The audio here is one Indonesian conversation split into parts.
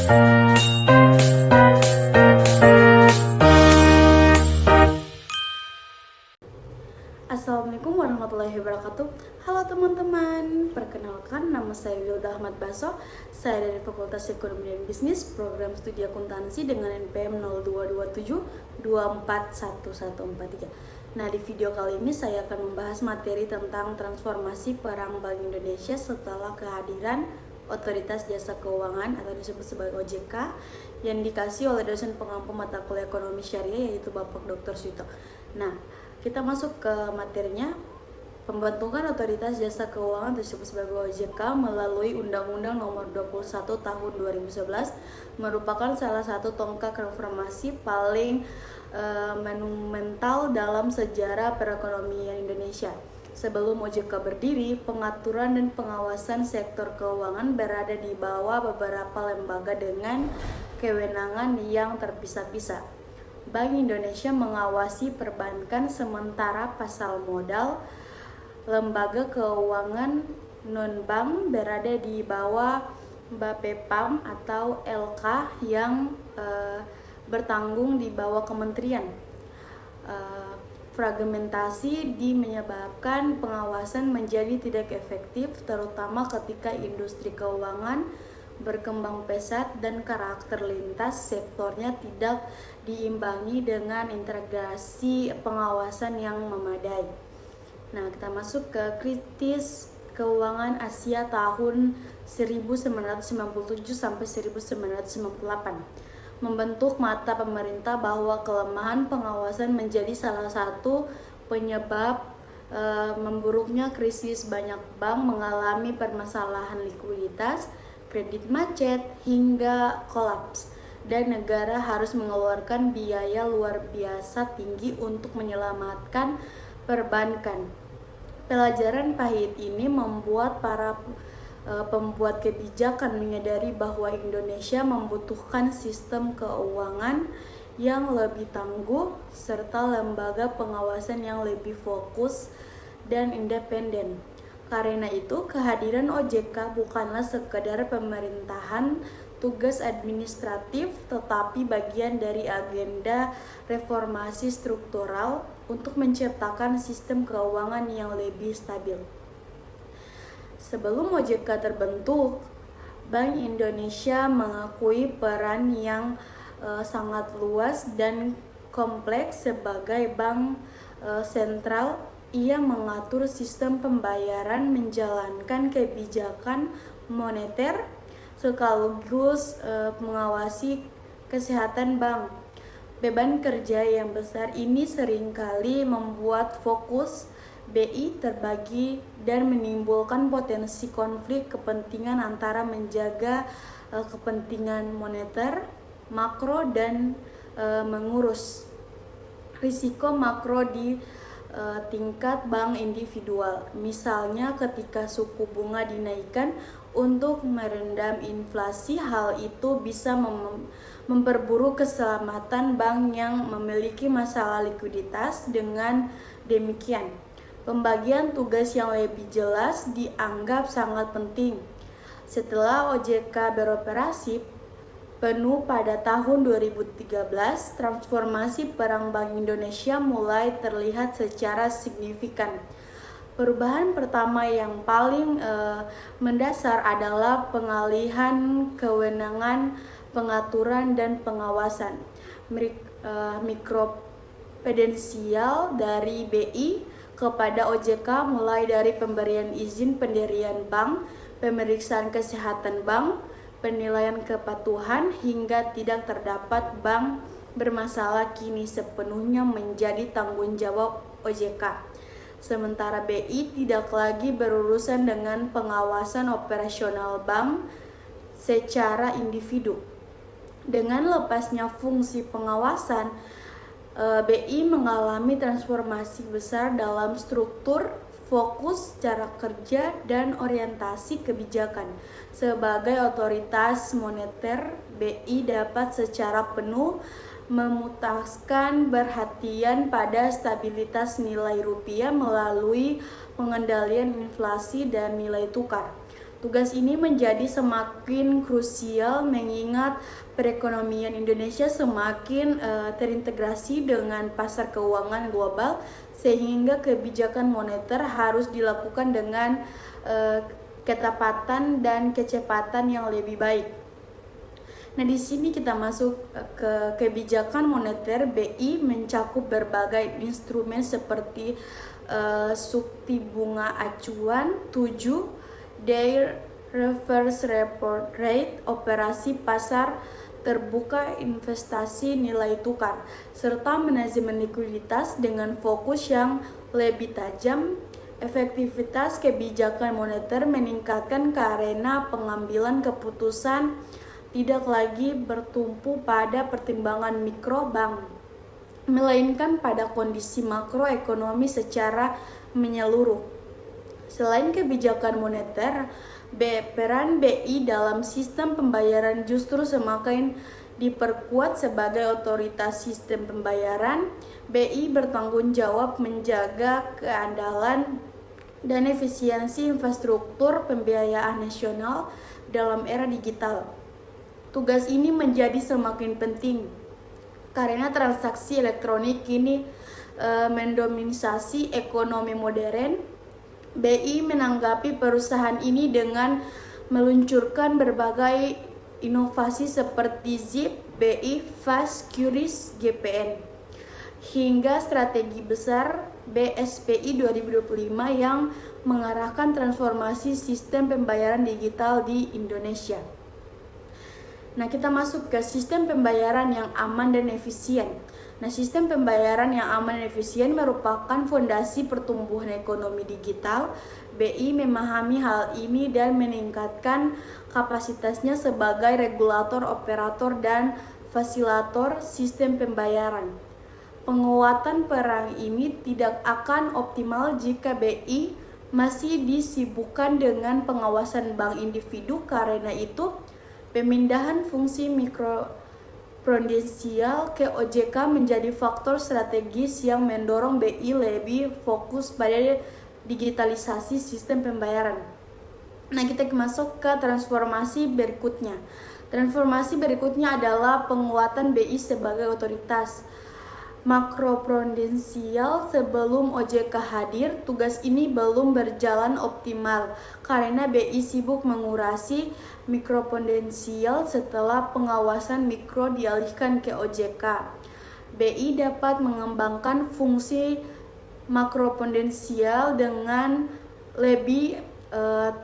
Assalamualaikum warahmatullahi wabarakatuh. Halo teman-teman, perkenalkan nama saya Wilda Ahmad Baso. Saya dari Fakultas Ekonomi dan Bisnis, Program Studi Akuntansi dengan NPM 0227241143. Nah, di video kali ini saya akan membahas materi tentang transformasi peran Bank Indonesia setelah kehadiran Otoritas Jasa Keuangan atau disebut sebagai OJK yang dikasih oleh dosen pengampu mata kuliah Ekonomi Syariah yaitu Bapak Dr. Suito. Nah, kita masuk ke materinya. Pembentukan Otoritas Jasa Keuangan disebut sebagai OJK melalui Undang-Undang Nomor 21 Tahun 2011 merupakan salah satu tonggak reformasi paling monumental dalam sejarah perekonomian Indonesia. Sebelum OJK berdiri, pengaturan dan pengawasan sektor keuangan berada di bawah beberapa lembaga dengan kewenangan yang terpisah-pisah. Bank Indonesia mengawasi perbankan sementara pasar modal, lembaga keuangan non-bank berada di bawah Bapepam atau LK yang bertanggung di bawah kementerian. Fragmentasi menyebabkan pengawasan menjadi tidak efektif, terutama ketika industri keuangan berkembang pesat dan karakter lintas sektornya tidak diimbangi dengan integrasi pengawasan yang memadai. Nah, kita masuk ke kritis keuangan Asia tahun 1997 sampai 1998. Membentuk mata pemerintah bahwa kelemahan pengawasan menjadi salah satu penyebab memburuknya krisis. Banyak bank mengalami permasalahan likuiditas, kredit macet, hingga kolaps, dan negara harus mengeluarkan biaya luar biasa tinggi untuk menyelamatkan perbankan. Pelajaran pahit ini membuat para pembuat kebijakan menyadari bahwa Indonesia membutuhkan sistem keuangan yang lebih tangguh serta lembaga pengawasan yang lebih fokus dan independen. Karena itu, kehadiran OJK bukanlah sekedar pemerintahan tugas administratif, tetapi bagian dari agenda reformasi struktural untuk menciptakan sistem keuangan yang lebih stabil. Sebelum OJK terbentuk, Bank Indonesia mengakui peran yang sangat luas dan kompleks sebagai bank sentral. Ia mengatur sistem pembayaran, menjalankan kebijakan moneter, sekaligus mengawasi kesehatan bank. Beban kerja yang besar ini seringkali membuat fokus BI terbagi dan menimbulkan potensi konflik kepentingan antara menjaga kepentingan moneter, makro, dan mengurus risiko makro di tingkat bank individual. Misalnya ketika suku bunga dinaikkan untuk meredam inflasi, hal itu bisa memperburuk keselamatan bank yang memiliki masalah likuiditas. Dengan demikian, pembagian tugas yang lebih jelas dianggap sangat penting. Setelah OJK beroperasi penuh pada tahun 2013, transformasi peran Bank Indonesia mulai terlihat secara signifikan. Perubahan pertama yang paling mendasar adalah pengalihan kewenangan pengaturan dan pengawasan mikroprudensial dari BI kepada OJK, mulai dari pemberian izin pendirian bank, pemeriksaan kesehatan bank, penilaian kepatuhan, hingga tidak terdapat bank bermasalah kini sepenuhnya menjadi tanggung jawab OJK. Sementara BI tidak lagi berurusan dengan pengawasan operasional bank secara individu. Dengan lepasnya fungsi pengawasan, BI mengalami transformasi besar dalam struktur, fokus, cara kerja, dan orientasi kebijakan. Sebagai otoritas moneter, BI dapat secara penuh memutaskan perhatian pada stabilitas nilai rupiah melalui pengendalian inflasi dan nilai tukar. Tugas ini menjadi semakin krusial mengingat perekonomian Indonesia semakin terintegrasi dengan pasar keuangan global, sehingga kebijakan moneter harus dilakukan dengan ketepatan dan kecepatan yang lebih baik. Nah, di sini kita masuk ke kebijakan moneter. BI mencakup berbagai instrumen seperti suku bunga acuan, 7 day reverse repo rate, operasi pasar terbuka, investasi nilai tukar, serta manajemen likuiditas dengan fokus yang lebih tajam. Efektivitas kebijakan moneter meningkatkan karena pengambilan keputusan tidak lagi bertumpu pada pertimbangan mikro bank, melainkan pada kondisi makroekonomi secara menyeluruh. Selain kebijakan moneter, peran BI dalam sistem pembayaran justru semakin diperkuat sebagai otoritas sistem pembayaran. BI bertanggung jawab menjaga keandalan dan efisiensi infrastruktur pembiayaan nasional dalam era digital. Tugas ini menjadi semakin penting karena transaksi elektronik kini mendominasi ekonomi modern. BI menanggapi perusahaan ini dengan meluncurkan berbagai inovasi seperti ZIP, BI Fast QRIS, GPN, hingga strategi besar BSPI 2025 yang mengarahkan transformasi sistem pembayaran digital di Indonesia. Nah, kita masuk ke sistem pembayaran yang aman dan efisien. Nah, sistem pembayaran yang aman dan efisien merupakan fondasi pertumbuhan ekonomi digital. BI memahami hal ini dan meningkatkan kapasitasnya sebagai regulator, operator, dan fasilitator sistem pembayaran. Penguatan peran ini tidak akan optimal jika BI masih disibukkan dengan pengawasan bank individu. Karena itu, pemindahan fungsi mikroprudensial ke OJK menjadi faktor strategis yang mendorong BI lebih fokus pada digitalisasi sistem pembayaran. Nah, kita masuk ke transformasi berikutnya. Transformasi berikutnya adalah penguatan BI sebagai otoritas makroprudensial. Sebelum OJK hadir, tugas ini belum berjalan optimal karena BI sibuk mengurusi mikroprudensial. Setelah pengawasan mikro dialihkan ke OJK, BI dapat mengembangkan fungsi makroprudensial dengan lebih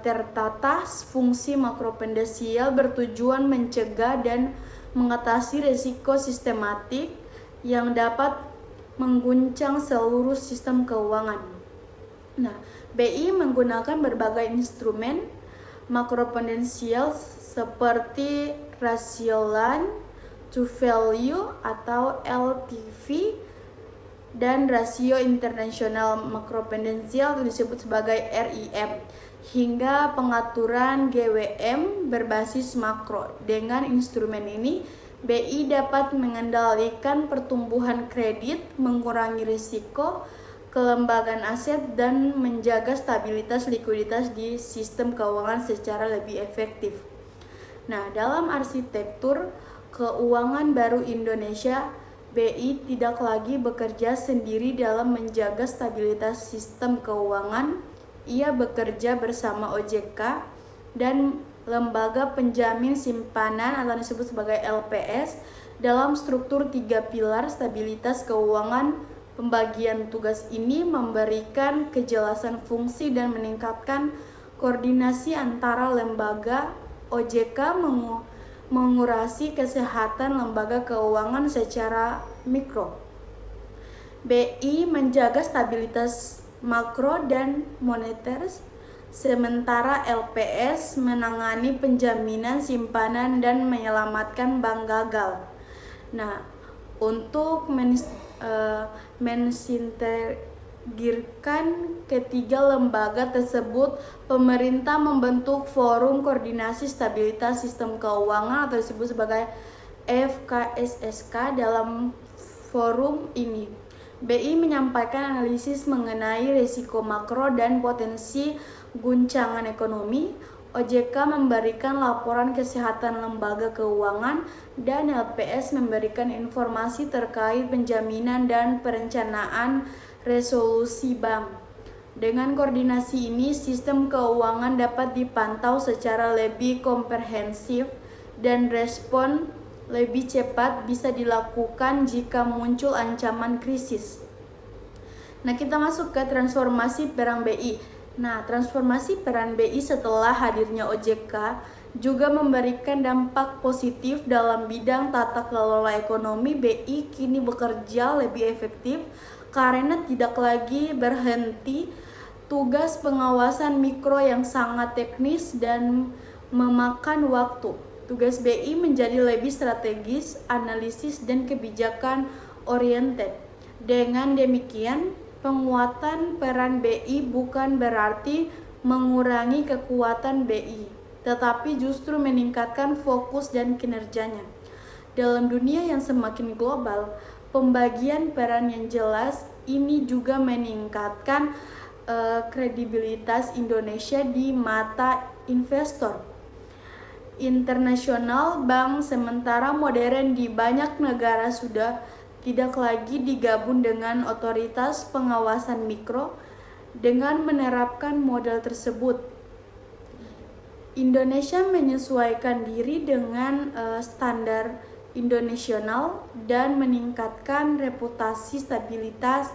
tertata. Fungsi makroprudensial bertujuan mencegah dan mengatasi risiko sistematik yang dapat mengguncang seluruh sistem keuangan. Nah, BI menggunakan berbagai instrumen makroprudensial seperti rasio loan to value atau LTV dan rasio internasional makroprudensial disebut sebagai RIM, hingga pengaturan GWM berbasis makro. Dengan instrumen ini, BI dapat mengendalikan pertumbuhan kredit, mengurangi risiko kelembagaan aset, dan menjaga stabilitas likuiditas di sistem keuangan secara lebih efektif. Nah, dalam arsitektur keuangan baru Indonesia, BI tidak lagi bekerja sendiri dalam menjaga stabilitas sistem keuangan. Ia bekerja bersama OJK dan lembaga penjamin simpanan atau disebut sebagai LPS dalam struktur 3 pilar stabilitas keuangan. Pembagian tugas ini memberikan kejelasan fungsi dan meningkatkan koordinasi antara lembaga. OJK mengurusi kesehatan lembaga keuangan secara mikro. BI menjaga stabilitas makro dan moneter, sementara LPS menangani penjaminan simpanan dan menyelamatkan bank gagal. Nah, untuk mensintegrasikan ketiga lembaga tersebut, pemerintah membentuk Forum Koordinasi Stabilitas Sistem Keuangan atau disebut sebagai FKSSK. Dalam forum ini, BI menyampaikan analisis mengenai risiko makro dan potensi guncangan ekonomi. OJK memberikan laporan kesehatan lembaga keuangan dan LPS memberikan informasi terkait penjaminan dan perencanaan resolusi bank. Dengan koordinasi ini, sistem keuangan dapat dipantau secara lebih komprehensif dan respon lebih cepat bisa dilakukan jika muncul ancaman krisis. Nah, kita masuk ke transformasi peran BI. Nah, transformasi peran BI setelah hadirnya OJK juga memberikan dampak positif dalam bidang tata kelola ekonomi. BI kini bekerja lebih efektif karena tidak lagi berhenti tugas pengawasan mikro yang sangat teknis dan memakan waktu. Tugas BI menjadi lebih strategis, analisis, dan kebijakan oriented. Dengan demikian, penguatan peran BI bukan berarti mengurangi kekuatan BI, tetapi justru meningkatkan fokus dan kinerjanya. Dalam dunia yang semakin global, pembagian peran yang jelas ini juga meningkatkan kredibilitas Indonesia di mata investor internasional. Bank sementara modern di banyak negara sudah tidak lagi digabung dengan otoritas pengawasan mikro. Dengan menerapkan model tersebut, Indonesia menyesuaikan diri dengan standar internasional dan meningkatkan reputasi stabilitas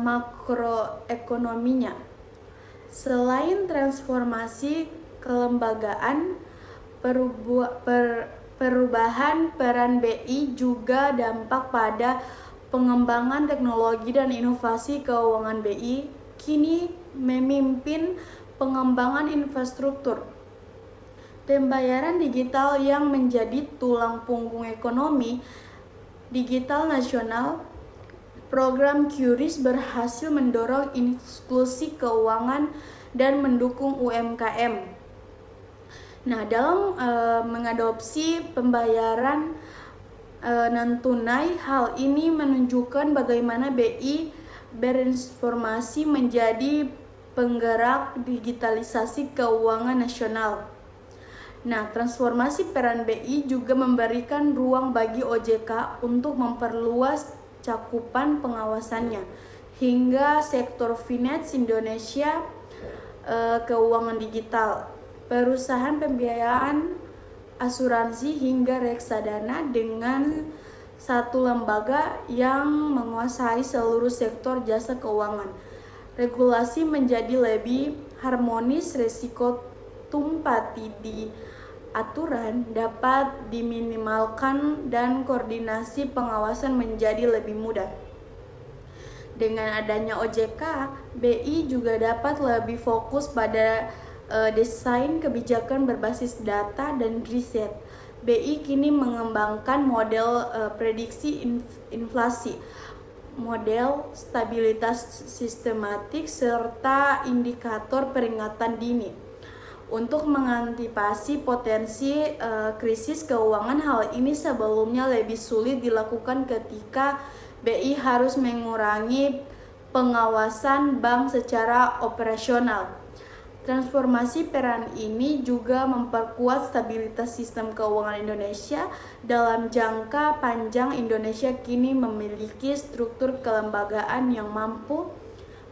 makroekonominya. Selain transformasi kelembagaan, perubahan peran BI juga dampak pada pengembangan teknologi dan inovasi keuangan. BI kini memimpin pengembangan infrastruktur pembayaran digital yang menjadi tulang punggung ekonomi digital nasional. Program QRIS berhasil mendorong inklusi keuangan dan mendukung UMKM. Nah, dalam mengadopsi pembayaran non-tunai, hal ini menunjukkan bagaimana BI bertransformasi menjadi penggerak digitalisasi keuangan nasional. Nah, transformasi peran BI juga memberikan ruang bagi OJK untuk memperluas cakupan pengawasannya hingga sektor finance Indonesia, keuangan digital, perusahaan pembiayaan, asuransi, hingga reksadana dengan satu lembaga yang menguasai seluruh sektor jasa keuangan. Regulasi menjadi lebih harmonis, risiko tumpang tindih aturan dapat diminimalkan, dan koordinasi pengawasan menjadi lebih mudah. Dengan adanya OJK, BI juga dapat lebih fokus pada desain kebijakan berbasis data dan riset. BI kini mengembangkan model prediksi inflasi, model stabilitas sistematik, serta indikator peringatan dini. Untuk mengantisipasi potensi krisis keuangan, hal ini sebelumnya lebih sulit dilakukan ketika BI harus mengurangi pengawasan bank secara operasional. Transformasi peran ini juga memperkuat stabilitas sistem keuangan Indonesia. Dalam jangka panjang, Indonesia kini memiliki struktur kelembagaan yang mampu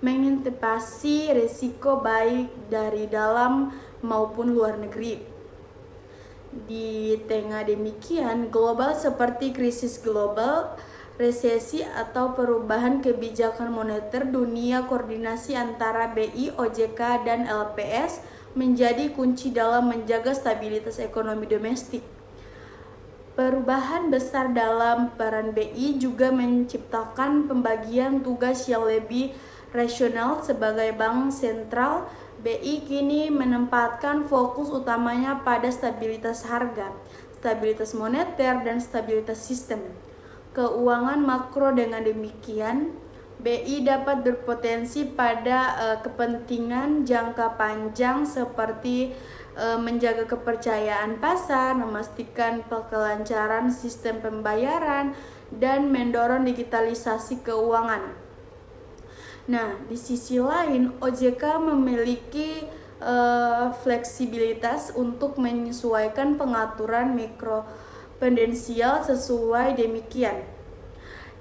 mengantisipasi risiko baik dari dalam maupun luar negeri. Di tengah demikian, global seperti krisis global, resesi, atau perubahan kebijakan moneter dunia, koordinasi antara BI, OJK, dan LPS menjadi kunci dalam menjaga stabilitas ekonomi domestik. Perubahan besar dalam peran BI juga menciptakan pembagian tugas yang lebih rasional. Sebagai bank sentral, BI kini menempatkan fokus utamanya pada stabilitas harga, stabilitas moneter, dan stabilitas sistem keuangan makro. Dengan demikian, BI dapat berpotensi pada kepentingan jangka panjang seperti menjaga kepercayaan pasar, memastikan kelancaran sistem pembayaran, dan mendorong digitalisasi keuangan. Nah, di sisi lain, OJK memiliki fleksibilitas untuk menyesuaikan pengaturan mikroprudensial sesuai demikian.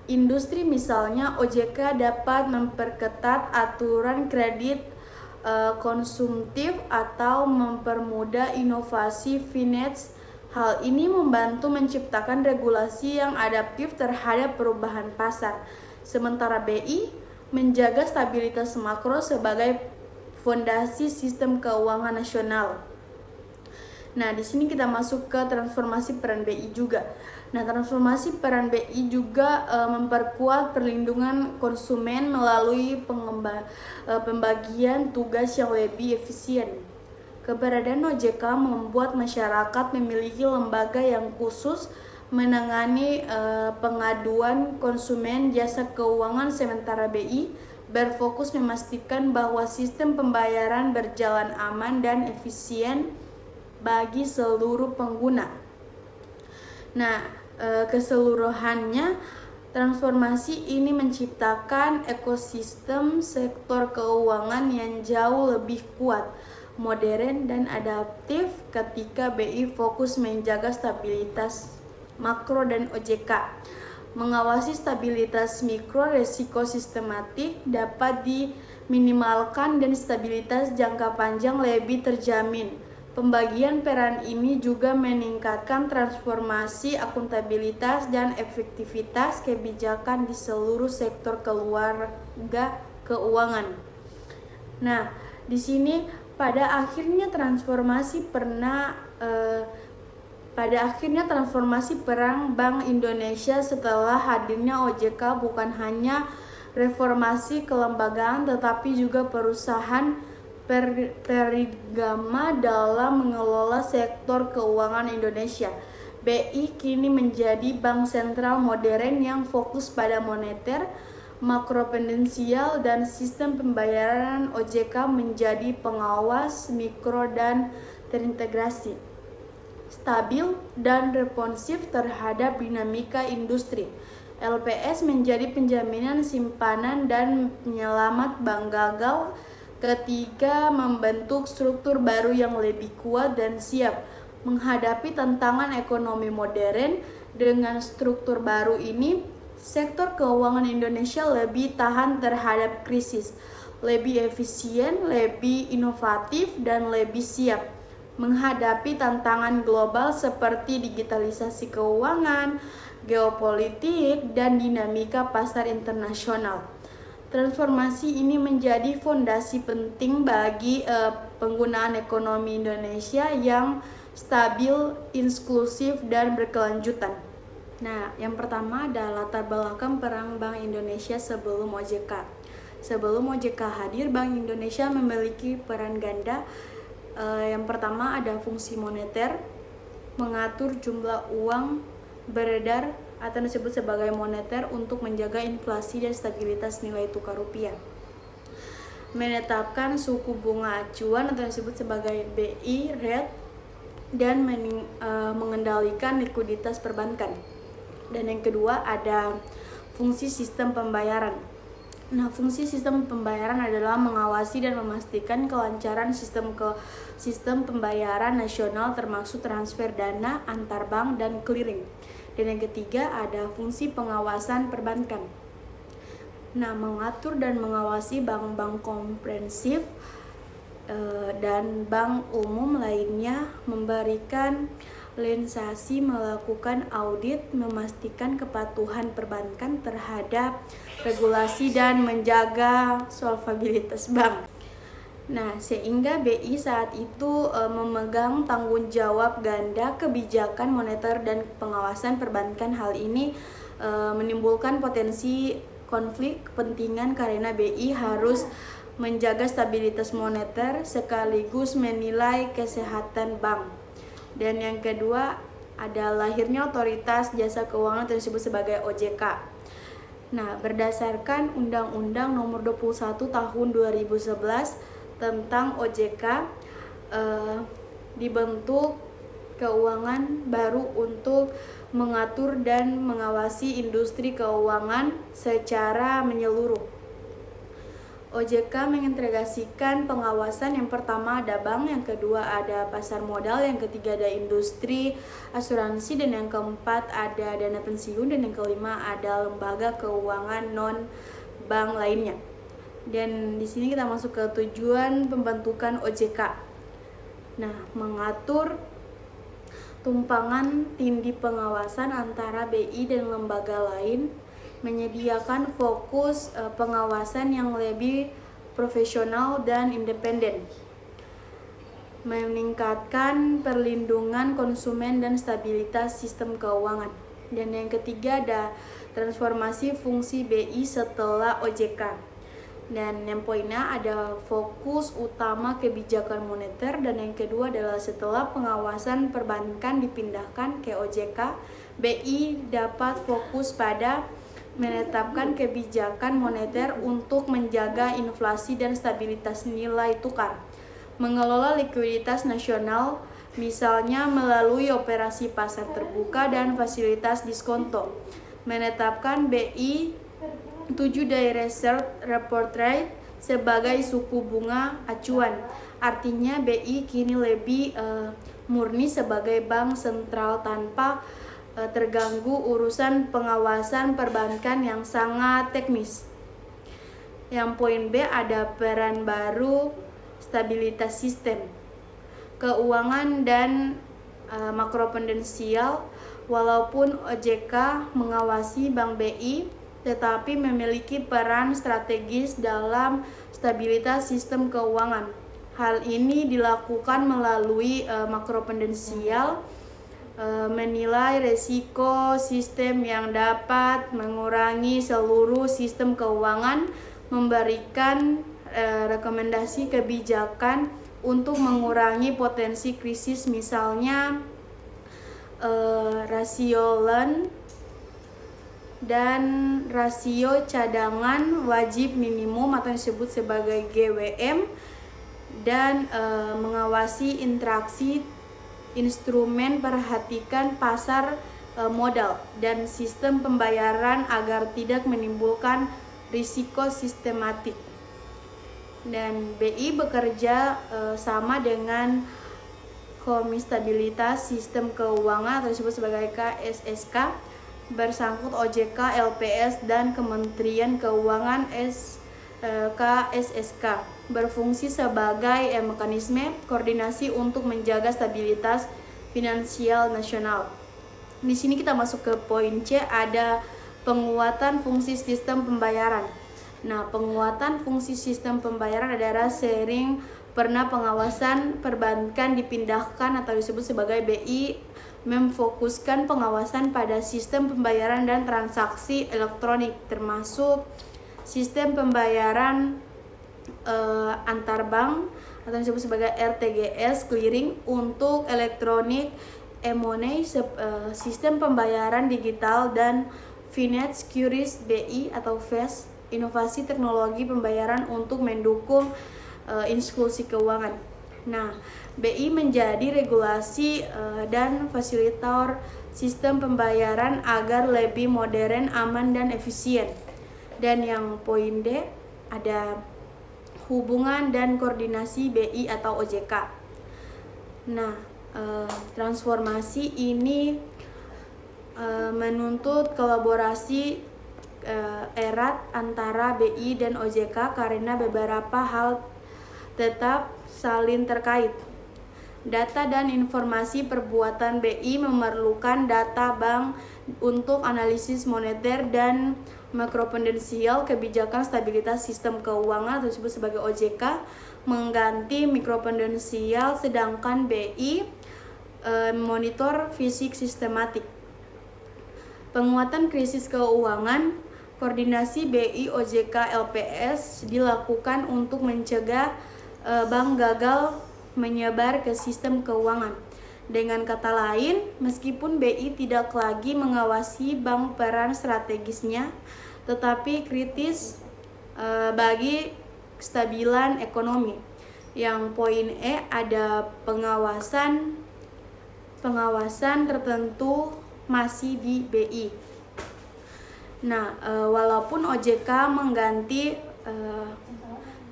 Industri misalnya OJK dapat memperketat aturan kredit konsumtif atau mempermudah inovasi finance. Hal ini membantu menciptakan regulasi yang adaptif terhadap perubahan pasar. Sementara BI menjaga stabilitas makro sebagai fondasi sistem keuangan nasional. Nah, di sini kita masuk ke transformasi peran BI juga. Nah, transformasi peran BI juga memperkuat perlindungan konsumen melalui pembagian tugas yang lebih efisien. Keberadaan OJK membuat masyarakat memiliki lembaga yang khusus menangani pengaduan konsumen jasa keuangan, sementara BI berfokus memastikan bahwa sistem pembayaran berjalan aman dan efisien bagi seluruh pengguna. Nah, keseluruhannya transformasi ini menciptakan ekosistem sektor keuangan yang jauh lebih kuat, modern dan adaptif ketika BI fokus menjaga stabilitas makro dan OJK. Mengawasi stabilitas mikro, resiko sistematik dapat diminimalkan dan stabilitas jangka panjang lebih terjamin. Pembagian peran ini juga meningkatkan transformasi akuntabilitas dan efektivitas kebijakan di seluruh sektor keluarga keuangan. Nah, di sini pada akhirnya transformasi peran Bank Indonesia setelah hadirnya OJK bukan hanya reformasi kelembagaan tetapi juga perusahaan paradigma dalam mengelola sektor keuangan Indonesia. BI kini menjadi bank sentral modern yang fokus pada moneter, makroprudensial dan sistem pembayaran. OJK menjadi pengawas mikro dan terintegrasi, stabil dan responsif terhadap dinamika industri. LPS menjadi penjaminan simpanan dan penyelamat bank gagal ketika membentuk struktur baru yang lebih kuat dan siap menghadapi tantangan ekonomi modern. Dengan struktur baru ini, sektor keuangan Indonesia lebih tahan terhadap krisis, lebih efisien, lebih inovatif, dan lebih siap menghadapi tantangan global seperti digitalisasi keuangan, geopolitik, dan dinamika pasar internasional. Transformasi ini menjadi fondasi penting bagi penggunaan ekonomi Indonesia yang stabil, inklusif, dan berkelanjutan. Nah, yang pertama adalah latar belakang peran Bank Indonesia sebelum OJK. Sebelum OJK hadir, Bank Indonesia memiliki peran ganda. Yang pertama ada fungsi moneter, mengatur jumlah uang beredar atau disebut sebagai moneter untuk menjaga inflasi dan stabilitas nilai tukar rupiah. Menetapkan suku bunga acuan atau disebut sebagai BI rate dan mengendalikan likuiditas perbankan. Dan yang kedua ada fungsi sistem pembayaran. Nah, fungsi sistem pembayaran adalah mengawasi dan memastikan kelancaran sistem pembayaran nasional termasuk transfer dana antar bank dan clearing. Dan yang ketiga ada fungsi pengawasan perbankan. Nah, mengatur dan mengawasi bank-bank komprehensif dan bank umum lainnya, memberikan lisensi, melakukan audit, memastikan kepatuhan perbankan terhadap regulasi dan menjaga solvabilitas bank. Nah, sehingga BI saat itu memegang tanggung jawab ganda kebijakan moneter dan pengawasan perbankan. Hal ini menimbulkan potensi konflik kepentingan karena BI harus menjaga stabilitas moneter sekaligus menilai kesehatan bank. Dan yang kedua ada lahirnya otoritas jasa keuangan tersebut sebagai OJK. Nah, berdasarkan Undang-Undang Nomor 21 Tahun 2011 tentang OJK, dibentuk keuangan baru untuk mengatur dan mengawasi industri keuangan secara menyeluruh. OJK mengintegrasikan pengawasan. Yang pertama ada bank, yang kedua ada pasar modal, yang ketiga ada industri asuransi, dan yang keempat ada dana pensiun, dan yang kelima ada lembaga keuangan non bank lainnya. Dan di sini kita masuk ke tujuan pembentukan OJK. Nah, mengatur tumpangan tindih pengawasan antara BI dan lembaga lain, menyediakan fokus pengawasan yang lebih profesional dan independen, meningkatkan perlindungan konsumen dan stabilitas sistem keuangan. Dan yang ketiga ada transformasi fungsi BI setelah OJK. Dan yang poinnya ada fokus utama kebijakan moneter, dan yang kedua adalah setelah pengawasan perbankan dipindahkan ke OJK, BI dapat fokus pada menetapkan kebijakan moneter untuk menjaga inflasi dan stabilitas nilai tukar, mengelola likuiditas nasional, misalnya melalui operasi pasar terbuka dan fasilitas diskonto, menetapkan BI 7 direct report rate sebagai suku bunga acuan. Artinya BI kini lebih murni sebagai bank sentral tanpa terganggu urusan pengawasan perbankan yang sangat teknis. Yang poin B ada peran baru stabilitas sistem keuangan dan makroprudensial. Walaupun OJK mengawasi Bank BI, tetapi memiliki peran strategis dalam stabilitas sistem keuangan. Hal ini dilakukan melalui makroprudensial, menilai resiko sistem yang dapat mengurangi seluruh sistem keuangan, memberikan rekomendasi kebijakan untuk mengurangi potensi krisis, misalnya rasio loan dan rasio cadangan wajib minimum atau disebut sebagai GWM, dan mengawasi interaksi instrumen, perhatikan pasar modal dan sistem pembayaran agar tidak menimbulkan risiko sistematik. Dan BI bekerja sama dengan Komisi Stabilitas Sistem Keuangan atau disebut sebagai KSSK, bersangkut OJK, LPS, dan Kementerian Keuangan KSSK, berfungsi sebagai mekanisme koordinasi untuk menjaga stabilitas finansial nasional. Di sini kita masuk ke poin C, ada penguatan fungsi sistem pembayaran. Nah, penguatan fungsi sistem pembayaran adalah sering pernah pengawasan perbankan dipindahkan atau disebut sebagai BI memfokuskan pengawasan pada sistem pembayaran dan transaksi elektronik, termasuk sistem pembayaran antar bank atau disebut sebagai RTGS, clearing untuk elektronik, e-money, sistem pembayaran digital, dan Finance QRIS BI atau FES, inovasi teknologi pembayaran untuk mendukung inklusi keuangan. Nah, BI menjadi regulasi dan fasilitator sistem pembayaran agar lebih modern, aman, dan efisien. Dan yang poin D ada hubungan dan koordinasi BI atau OJK. Nah, transformasi ini menuntut kolaborasi erat antara BI dan OJK karena beberapa hal tetap saling terkait. Data dan informasi perbuatan BI memerlukan data bank untuk analisis moneter dan makroprudensial. Kebijakan stabilitas sistem keuangan atau disebut sebagai OJK mengganti mikroprudensial, sedangkan BI monitor fisik sistematik. Penguatan krisis keuangan, koordinasi BI, OJK, LPS dilakukan untuk mencegah bank gagal menyebar ke sistem keuangan. Dengan kata lain, meskipun BI tidak lagi mengawasi bank, peran strategisnya tetapi kritis bagi kestabilan ekonomi. Yang poin E ada pengawasan tertentu masih di BI. Nah, walaupun OJK mengganti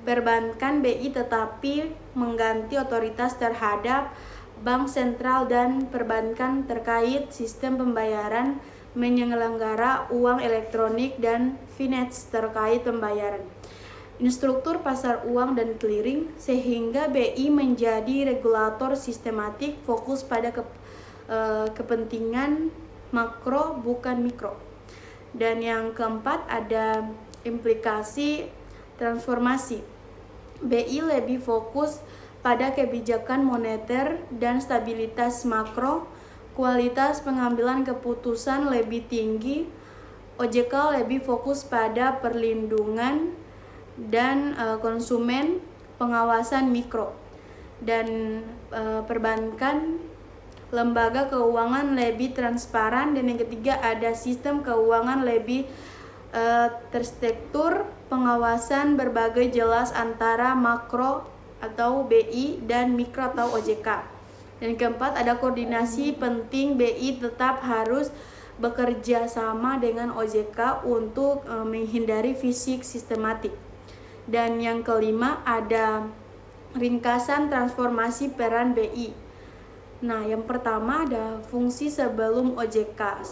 perbankan BI tetapi mengganti otoritas terhadap bank sentral dan perbankan terkait sistem pembayaran, menyelenggara uang elektronik, dan finance terkait pembayaran, instruktur pasar uang dan clearing, sehingga BI menjadi regulator sistematik fokus pada kepentingan makro bukan mikro. Dan yang keempat ada implikasi transformasi. BI lebih fokus pada kebijakan moneter dan stabilitas makro, kualitas pengambilan keputusan lebih tinggi. OJK lebih fokus pada perlindungan dan konsumen, pengawasan mikro. Dan perbankan, lembaga keuangan lebih transparan. Dan yang ketiga ada sistem keuangan lebih terstruktur, pengawasan berbagai jelas antara makro atau BI dan mikro atau OJK. Dan keempat ada koordinasi penting, BI tetap harus bekerja sama dengan OJK untuk menghindari fisik sistematik. Dan yang kelima ada ringkasan transformasi peran BI. Nah, yang pertama ada fungsi sebelum OJK.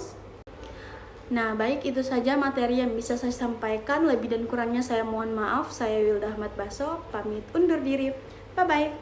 Nah, baik, itu saja materi yang bisa saya sampaikan. Lebih dan kurangnya saya mohon maaf. Saya Wilda Ahmad Baso, pamit undur diri. Bye-bye.